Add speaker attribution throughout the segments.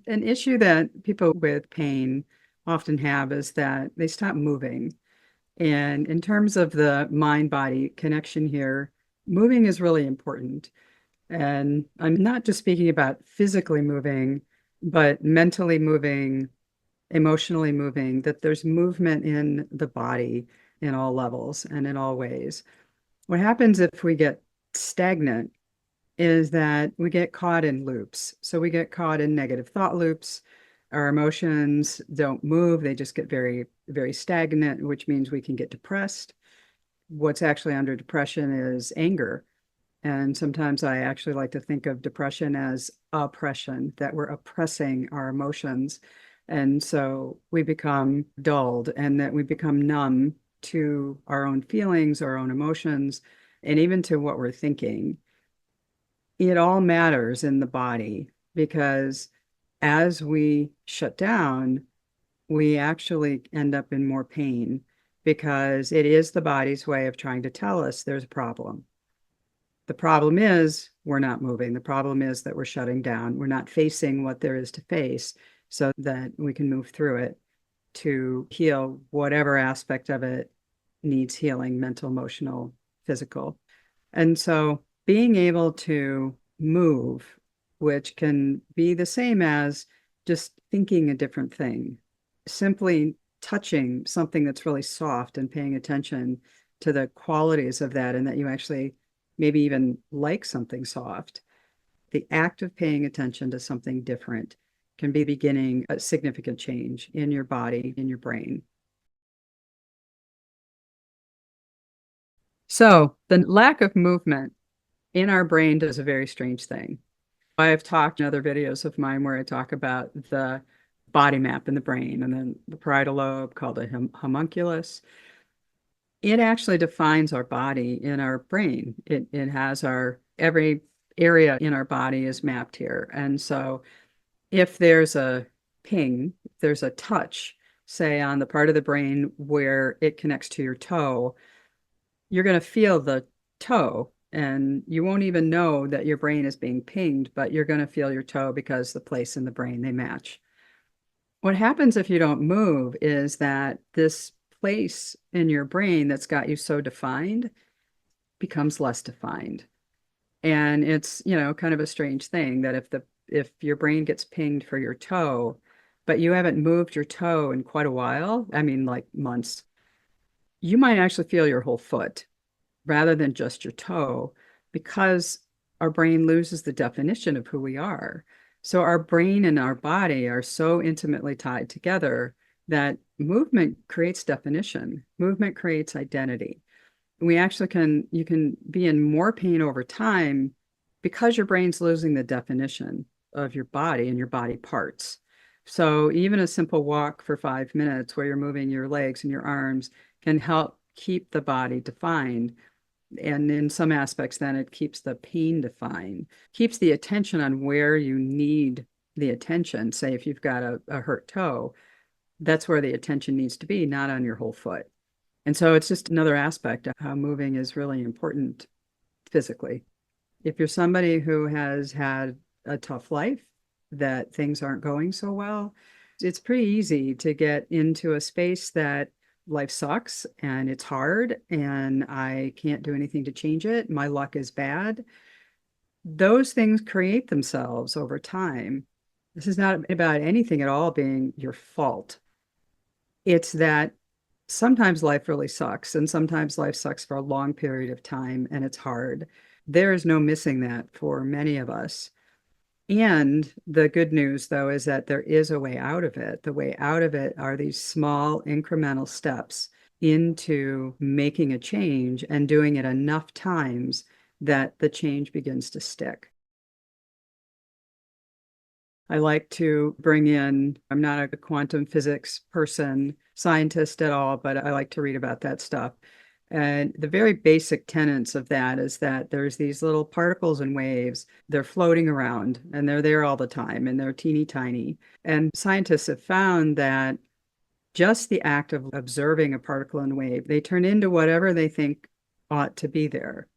Speaker 1: An issue that people with pain often have is that they stop moving. And in terms of the mind-body connection here, moving is really important. And I'm not just speaking about physically moving, but mentally moving, emotionally moving, that there's movement in the body in all levels and in all ways. What happens if we get stagnant is that we get caught in loops. So we get caught in negative thought loops. Our emotions don't move, they just get very, very stagnant, which means we can get depressed. What's actually under depression is anger. And sometimes I actually like to think of depression as oppression, that we're oppressing our emotions. And so we become dulled and that we become numb to our own feelings, our own emotions, and even to what we're thinking. It all matters in the body because as we shut down, we actually end up in more pain because it is the body's way of trying to tell us there's a problem. The problem is we're not moving. The problem is that we're shutting down. We're not facing what there is to face so that we can move through it to heal whatever aspect of it needs healing, mental, emotional, physical. And so being able to move, which can be the same as just thinking a different thing, simply touching something that's really soft and paying attention to the qualities of that, and that you actually maybe even like something soft. The act of paying attention to something different can be beginning a significant change in your body, in your brain. So the lack of movement in our brain does a very strange thing. I've talked in other videos of mine where I talk about the body map in the brain and then the parietal lobe called a homunculus. It actually defines our body in our brain. It has every area in our body is mapped here. And so if there's a ping, if there's a touch, say on the part of the brain where it connects to your toe, you're going to feel the toe and you won't even know that your brain is being pinged, but you're going to feel your toe because the place in the brain, they match. What happens if you don't move is that this place in your brain that's got you so defined becomes less defined. And it's, kind of a strange thing that if your brain gets pinged for your toe, but you haven't moved your toe in quite a while, I mean like months, you might actually feel your whole foot rather than just your toe, because our brain loses the definition of who we are. So our brain and our body are so intimately tied together that movement creates definition. Movement creates identity. We actually you can be in more pain over time because your brain's losing the definition of your body and your body parts. So even a simple walk for 5 minutes where you're moving your legs and your arms can help keep the body defined. And in some aspects, then it keeps the pain defined, keeps the attention on where you need the attention. Say if you've got a hurt toe, that's where the attention needs to be, not on your whole foot. And so it's just another aspect of how moving is really important physically. If you're somebody who has had a tough life, that things aren't going so well, it's pretty easy to get into a space that life sucks and it's hard and I can't do anything to change it. My luck is bad. Those things create themselves over time. This is not about anything at all being your fault. It's that sometimes life really sucks, and sometimes life sucks for a long period of time and it's hard. There is no missing that for many of us. And the good news, though, is that there is a way out of it. The way out of it are these small incremental steps into making a change and doing it enough times that the change begins to stick. I like to bring in, I'm not a quantum physics person, scientist at all, but I like to read about that stuff. And the very basic tenets of that is that there's these little particles and waves, they're floating around and they're there all the time and they're teeny tiny. And scientists have found that just the act of observing a particle and wave, they turn into whatever they think ought to be there.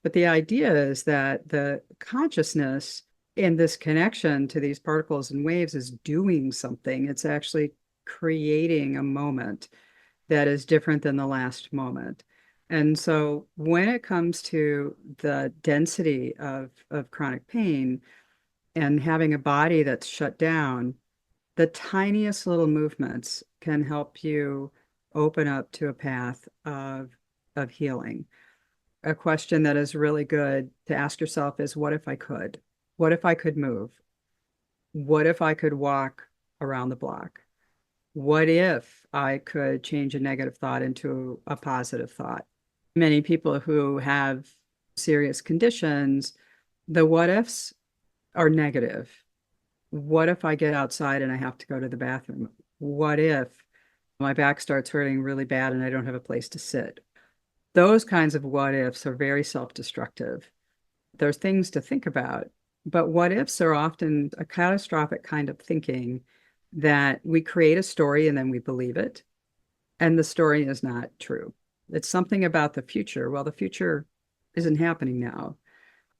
Speaker 1: But the idea is that the consciousness And this connection to these particles and waves is doing something. It's actually creating a moment that is different than the last moment. And so when it comes to the density of chronic pain and having a body that's shut down, the tiniest little movements can help you open up to a path of healing. A question that is really good to ask yourself is, what if I could? What if I could move? What if I could walk around the block? What if I could change a negative thought into a positive thought? Many people who have serious conditions, the what ifs are negative. What if I get outside and I have to go to the bathroom? What if my back starts hurting really bad and I don't have a place to sit? Those kinds of what ifs are very self-destructive. There's things to think about, but what ifs are often a catastrophic kind of thinking that we create a story and then we believe it, and the story is not true. It's something about the future. Well, the future isn't happening now.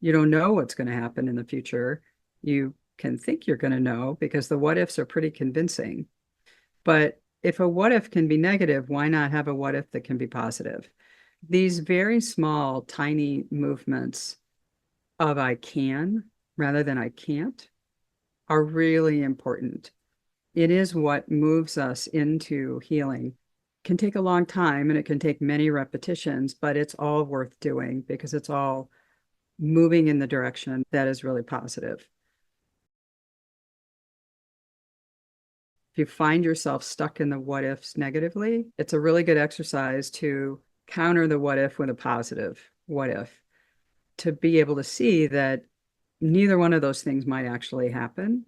Speaker 1: You don't know what's going to happen in the future. You can think you're going to know because the what ifs are pretty convincing. But if a what if can be negative, why not have a what if that can be positive? These very small, tiny movements of I can rather than I can't are really important. It is what moves us into healing. It can take a long time and it can take many repetitions, but it's all worth doing because it's all moving in the direction that is really positive. If you find yourself stuck in the what ifs negatively, it's a really good exercise to counter the what if with a positive what if, to be able to see that neither one of those things might actually happen.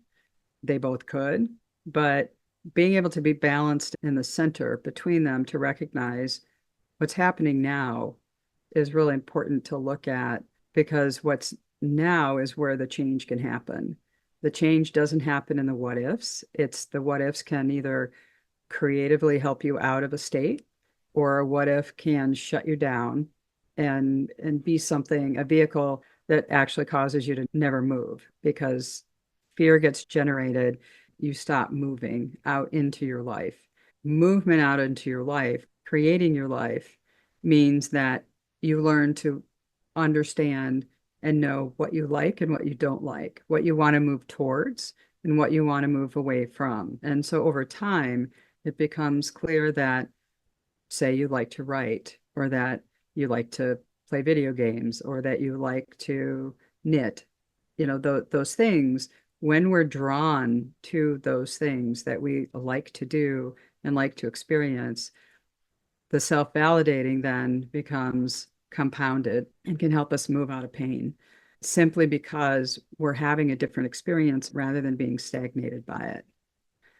Speaker 1: They both could, but being able to be balanced in the center between them to recognize what's happening now is really important to look at because what's now is where the change can happen. The change doesn't happen in the what ifs. It's the what ifs can either creatively help you out of a state, or a what if can shut you down and be something, a vehicle that actually causes you to never move because fear gets generated. You stop moving out into your life. Movement out into your life, creating your life, means that you learn to understand and know what you like and what you don't like, what you want to move towards and what you want to move away from. And so over time, it becomes clear that, say, you like to write, or that you like to play video games, or that you like to knit, those things, when we're drawn to those things that we like to do and like to experience, the self-validating then becomes compounded and can help us move out of pain simply because we're having a different experience rather than being stagnated by it.